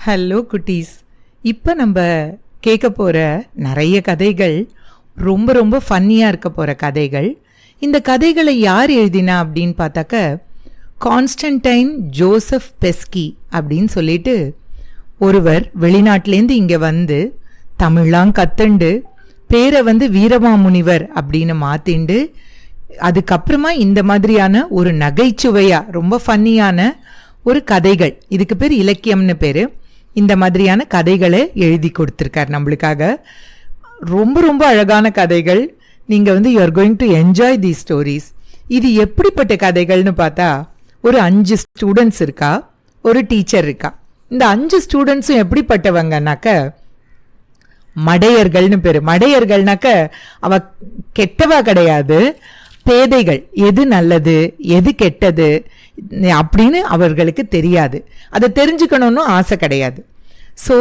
Hello குட்டீஸ். இப்போ நம்ம கேட்க போகிற நிறைய கதைகள் ரொம்ப ரொம்ப ஃபன்னியாக இருக்க போகிற கதைகள். இந்த கதைகளை யார் எழுதினா அப்படின்னு பார்த்தாக்க கான்ஸ்டன்டைன் ஜோசப் பெஸ்கி அப்படின்னு சொல்லிட்டு ஒருவர் வெளிநாட்டிலேருந்து இங்கே வந்து தமிழ்லாம் கத்துண்டு பேரை வீரமாமுனிவர் அப்படின்னு மாற்றிண்டு அதுக்கப்புறமா இந்த மாதிரியான ஒரு நகைச்சுவையாக ரொம்ப ஃபன்னியான ஒரு கதைகள், இதுக்கு பேர் இலக்கியம்னு பேர், இந்த மாதிரியான கதைகளை எழுதி கொடுத்துருக்கார் நம்மளுக்காக. ரொம்ப ரொம்ப அழகான கதைகள். நீங்கள் you are going to enjoy the stories. இது எப்படிப்பட்ட கதைகள்னு பார்த்தா, ஒரு 5 ஸ்டூடெண்ட்ஸ் இருக்கா, ஒரு டீச்சர் இருக்கா. இந்த 5 ஸ்டூடெண்ட்ஸும் எப்படிப்பட்டவங்கனாக்க மடையர்கள்னு பேர். மடையர்கள்னாக்க அவ கெட்டவா கிடையாது, பேதைகள். எது நல்லது எது கெட்டது அப்படின்னு அவர்களுக்கு தெரியாது, அதை தெரிஞ்சுக்கணும்னு ஆசை கிடையாது. ஸோ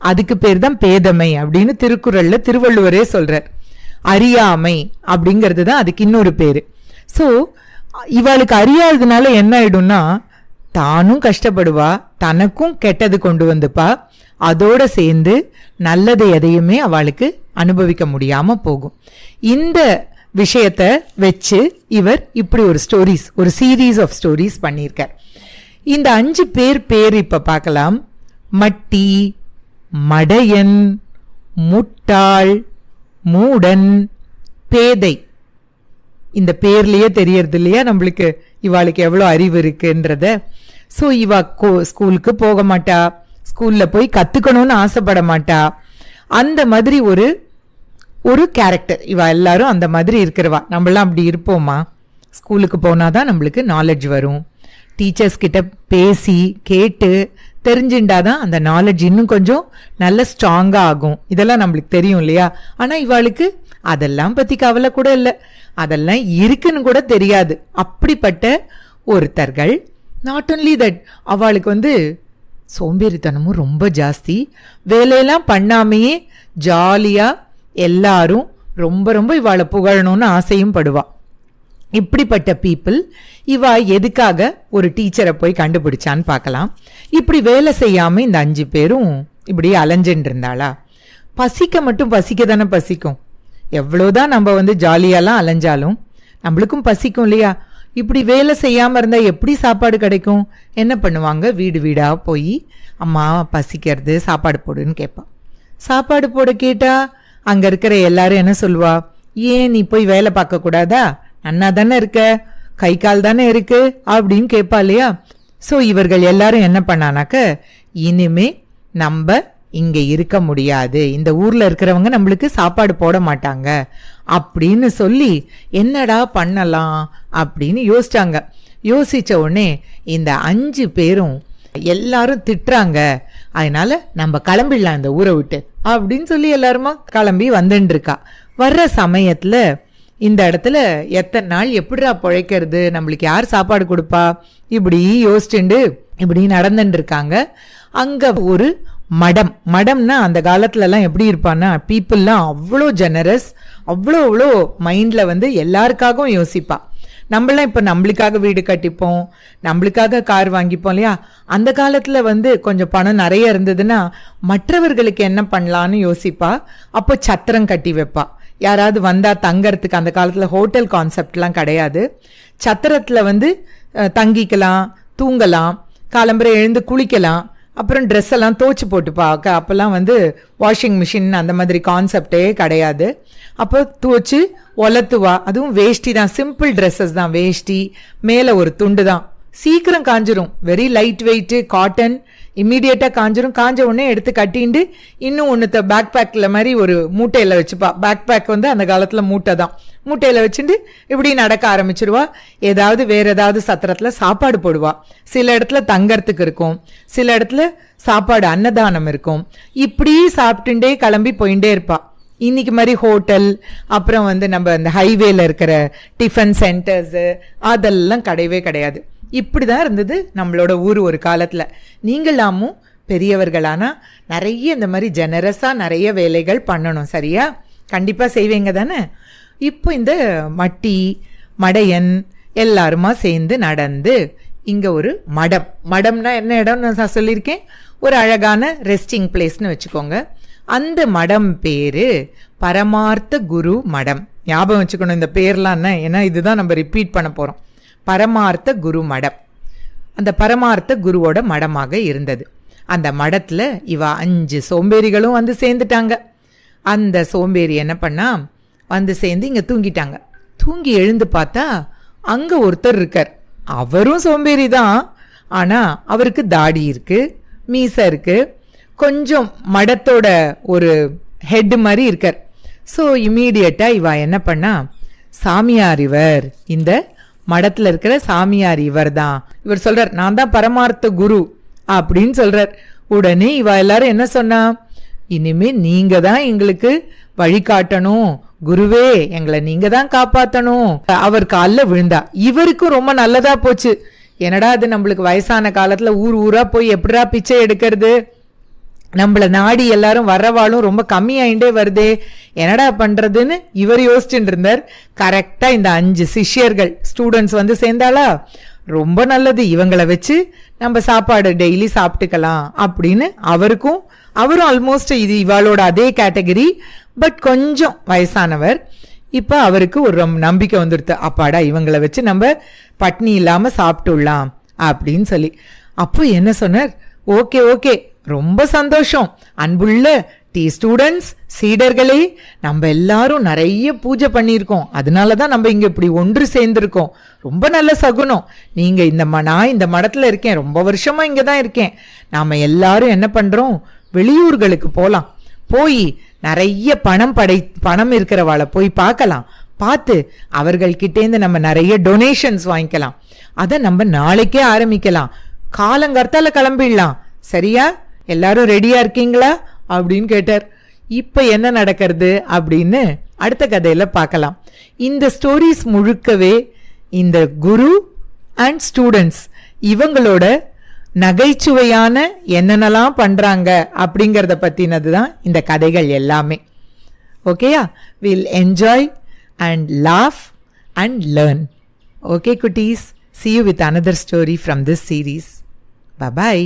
அதுக்கு பேர் தான் பேதமை அப்படின்னு திருக்குறள்ல திருவள்ளுவரே சொல்றார். அறியாமை அப்படிங்கிறது தான் அதுக்கு இன்னொரு பேரு. ஸோ இவளுக்கு அறியாததுனால என்ன ஆயிடும்னா, தானும் கஷ்டப்படுவா, தனக்கும் கெட்டது கொண்டு வந்துப்பா, அதோட சேர்ந்து நல்லது எதையுமே அவளுக்கு அனுபவிக்க முடியாம போகும். இந்த விஷயத்தை வச்சு இவர் இப்படி ஒரு ஸ்டோரிஸ், ஒரு சீரீஸ் ஆஃப் ஸ்டோரிஸ் பண்ணியிருக்கார். இந்த 5 பேர் இப்ப பார்க்கலாம். மட்டி, மடையன், முட்டாள், மூடன், பேதை. இந்த பேர்லயே தெரியறது இல்லையா நம்மளுக்கு இவாளுக்கு எவ்வளோ அறிவு இருக்குன்றத. ஸோ இவா ஸ்கூலுக்கு போக மாட்டா, ஸ்கூல்ல போய் கத்துக்கணும்னு ஆசைப்பட மாட்டா. அந்த மாதிரி ஒரு கேரக்டர் இவா. எல்லாரும் அந்த மாதிரி இருக்கிறவா. நம்மளாம் அப்படி இருப்போமா? ஸ்கூலுக்கு போனாதான் நம்மளுக்கு நாலேஜ் வரும். டீச்சர்ஸ் கிட்ட பேசி கேட்டு தெரிஞ்சுட்டாதான் அந்த நாலேஜ் இன்னும் கொஞ்சம் நல்ல ஸ்ட்ராங்கா ஆகும். இதெல்லாம் நம்மளுக்கு தெரியும் இல்லையா? ஆனா இவாளுக்கு அதெல்லாம் பத்தி கவலை கூட இல்லை, அதெல்லாம் இருக்குன்னு கூட தெரியாது. அப்படிப்பட்ட ஒருத்தர்கள். நாட் ஒன்லி தட், அவளுக்கு சோம்பேறித்தனமும் ரொம்ப ஜாஸ்தி. வேலையெல்லாம் பண்ணாமையே ஜாலியா எல்லாரும் ரொம்ப ரொம்ப இவாளை புகழணும்னு ஆசையும் படுவா. இப்படிப்பட்ட பீப்புள். இவா எதுக்காக ஒரு டீச்சரை போய் கண்டுபிடிச்சான்னு பார்க்கலாம். இப்படி வேலை செய்யாம இந்த 5 பேரும் இப்படி அலைஞ்சுட்டு இருந்தாளா. பசிக்க மட்டும் பசிக்க தானே பசிக்கும். எவ்வளோதான் நம்ம ஜாலியாலாம் அலைஞ்சாலும் நம்மளுக்கும் பசிக்கும் இல்லையா? இப்படி வேலை செய்யாம இருந்தா எப்படி சாப்பாடு கிடைக்கும்? என்ன பண்ணுவாங்க, வீடு வீடா போய் அம்மா பசிக்கிறது சாப்பாடு போடுன்னு கேட்பா. சாப்பாடு போட கேட்டா அங்க இருக்கிற எல்லாரும் என்ன சொல்லுவா, ஏன் நீ போய் வேலை பார்க்க கூடாதா, அண்ணா தானே இருக்க, கை கால் தானே இருக்கு அப்படின்னு கேட்பா இல்லையா? ஸோ இவர்கள் எல்லாரும் என்ன பண்ணானாக்க, இனிமே நம்ம இங்க இருக்க முடியாது, இந்த ஊர்ல இருக்கிறவங்க நம்மளுக்கு சாப்பாடு போட மாட்டாங்க அப்படின்னு சொல்லி என்னடா பண்ணலாம் அப்படின்னு யோசிச்சாங்க. யோசிச்ச உடனே இந்த 5 பேரும் எல்லாரும் திட்டுறாங்க, அதனால நம்ம கிளம்பிடலாம் இந்த ஊரை விட்டு அப்படின்னு சொல்லி எல்லாருமா கிளம்பி வந்துட்டு இருக்கா. வர்ற சமயத்துல இந்த இடத்துல எத்தனை நாள் எப்படிடா பிழைக்கிறது, நம்மளுக்கு யார் சாப்பாடு கொடுப்பா, இப்படி யோசிச்சுண்டு இப்படி நடந்துட்டு இருக்காங்க. அங்க ஒரு மடம்னா அந்த காலத்துல எல்லாம் எப்படி இருப்பான்னா, பீப்புள்லாம் அவ்வளோ ஜெனரஸ், அவ்வளோ மைண்ட்ல எல்லாருக்காகவும் யோசிப்பா. நம்மளாம் இப்போ நம்மளுக்காக வீடு கட்டிப்போம், நம்மளுக்காக கார் வாங்கிப்போம் இல்லையா? அந்த காலத்தில் கொஞ்சம் பணம் நிறைய இருந்ததுன்னா மற்றவர்களுக்கு என்ன பண்ணலான்னு யோசிப்பா. அப்போ சத்திரம் கட்டி வைப்பா. யாராவது வந்தால் தங்கறதுக்கு, அந்த காலத்தில் ஹோட்டல் கான்செப்ட்லாம் கிடையாது. சத்திரத்தில் தங்கிக்கலாம், தூங்கலாம், காலம்பரை எழுந்து குளிக்கலாம், அப்புறம் ட்ரெஸ் எல்லாம் துவச்சி போட்டுப்பா. அப்போல்லாம் வாஷிங் மிஷின் அந்த மாதிரி கான்செப்டே கிடையாது. அப்போ துவச்சி ஒலத்துவா. அதுவும் வேஷ்டி தான், சிம்பிள் ட்ரெஸ்ஸஸ் தான், வேஷ்டி மேலே ஒரு துண்டு தான், சீக்கிரம் காஞ்சிரும். வெரி லைட் வெயிட்டு காட்டன், இம்மீடியட்டா காஞ்சிரும். காஞ்ச உடனே எடுத்து கட்டிண்டு இன்னும் ஒன்றுத்த பேக் பேக்ல மாதிரி ஒரு மூட்டையில வச்சுப்பா. பேக் பேக் அந்த காலத்துல மூட்டை தான், மூட்டையில வச்சுட்டு இப்படி நடக்க ஆரம்பிச்சிருவா. ஏதாவது வேற ஏதாவது சத்திரத்துல சாப்பாடு போடுவா. சில இடத்துல தங்கறதுக்கு இருக்கும், சில இடத்துல சாப்பாடு அன்னதானம் இருக்கும். இப்படி சாப்பிட்டுட்டே கிளம்பி போயிட்டே இருப்பா. இன்னைக்கு மாதிரி ஹோட்டல், அப்புறம் நம்ம இந்த ஹைவேல இருக்கிற டிஃபன் சென்டர்ஸ் அதெல்லாம் கிடையவே கிடையாது. இப்படிதான் இருந்தது நம்மளோட ஊர் ஒரு காலத்துல. நீங்களாமும் பெரியவர்களானா நிறைய இந்த மாதிரி ஜெனரஸா நிறைய வேலைகள் பண்ணணும், சரியா? கண்டிப்பா செய்வீங்க தானே? இப்போ இந்த மட்டி, மடையன் எல்லாருமா சேர்ந்து நடந்து இங்க ஒரு மடம்னா என்ன இடம் நான் சொல்லியிருக்கேன், ஒரு அழகான ரெஸ்டிங் பிளேஸ்னு வச்சுக்கோங்க. அந்த மடம் பேரு பரமார்த்த குரு மடம். ஞாபகம் வச்சுக்கணும் இந்த பேர்லாம் என்ன, ஏன்னா இதுதான் நம்ம ரிப்பீட் பண்ண போறோம். பரமார்த்த குரு மடம் அந்த பரமார்த்த குருவோட மடமாக இருந்தது. அந்த மடத்துல இவ 5 சோம்பேறிகளும் வந்து சேர்ந்துட்டாங்க. அந்த சோம்பேறி என்ன பண்ணா, வந்து சேர்ந்து இங்க தூங்கிட்டாங்க. தூங்கி எழுந்து பார்த்தா அங்க ஒருத்தர் இருக்கார். அவரும் சோம்பேறி தான், ஆனா அவருக்கு தாடி இருக்கு, மீசை இருக்கு, கொஞ்சம் மடத்தோட ஒரு ஹெட் மாதிரி இருக்கார். ஸோ இம்மீடியட்டா இவ என்ன பண்ணா, சாமியார் இவர், இந்த மடத்துல இருக்கிற சாமியார் இவர் தான். இவர் சொல்றார், நான் தான் பரமார்த்த குரு அப்படின்னு சொல்றார். உடனே இவ எல்லாரும் என்ன சொன்னா, இனிமே நீங்க தான் எங்களுக்கு வழிகாட்டணும் குருவே, எங்களை நீங்க தான் காப்பாத்தணும். அவர் காலில் விழுந்தா. இவருக்கும் ரொம்ப நல்லதா போச்சு. என்னடா அது, நம்மளுக்கு வயசான காலத்துல ஊர் ஊரா போய் எப்படா பிச்சை எடுக்கிறது, நம்மள நாடி எல்லாரும் வர்றவாளும் ரொம்ப கம்மியாயிண்டே வருதே, என்னடா பண்றதுன்னு இவர் யோசிச்சுட்டு இருந்தார். கரெக்டா இந்த 5 சிஷ்யர்கள் ஸ்டூடெண்ட்ஸ் வந்து சேர்ந்தாளா, ரொம்ப நல்லது, இவங்களை வச்சு நம்ம சாப்பாடு டெய்லி சாப்பிட்டுக்கலாம் அப்படின்னு அவரும் ஆல்மோஸ்ட் இது இவாளோட அதே கேட்டகரி, பட் கொஞ்சம் வயசானவர். இப்ப அவருக்கு ஒரு நம்பிக்கை வந்துடுது, அப்பாடா இவங்களை வச்சு நம்ம பட்னி இல்லாம சாப்பிட்டுடலாம் அப்படின்னு சொல்லி. அப்போ என்ன சொன்னார், ஓகே ஓகே ரொம்ப சந்தோஷம், அன்புள்ள ஸ்டூடெண்ட்ஸ் சீடர்களே, நம்ம எல்லாரும் நிறைய பூஜை பண்ணியிருக்கோம், அதனாலதான் நம்ம இங்க இப்படி ஒன்று சேர்ந்திருக்கோம், ரொம்ப நல்ல சகுனம். நீங்க நான் இந்த மடத்துல இருக்கேன், ரொம்ப வருஷமா இங்கதான் இருக்கேன். நாம எல்லாரும் என்ன பண்றோம், வெளியூர்களுக்கு போலாம், போய் நிறைய பணம் இருக்கிறவாளை போய் பார்க்கலாம், பார்த்து அவர்கள்கிட்டேருந்து நம்ம நிறைய டொனேஷன்ஸ் வாங்கிக்கலாம், அதை நம்ம நாளைக்கே ஆரம்பிக்கலாம், காலங்கர்த்தால கிளம்பிடலாம், சரியா, எல்லாரும் ரெடியா இருக்கீங்களா அப்படின்னு கேட்டார். இப்ப என்ன நடக்கிறது அப்படின்னு அடுத்த கதையில பார்க்கலாம். இந்த ஸ்டோரிஸ் முழுக்கவே இந்த குரு அண்ட் ஸ்டூடெண்ட்ஸ் இவங்களோட நகைச்சுவையான என்னென்னலாம் பண்றாங்க அப்படிங்கறத பத்தினது தான் இந்த கதைகள் எல்லாமே. ஓகேயா, will enjoy and laugh and learn. Okay குட்டீஸ், see you with another story from this series. Bye bye.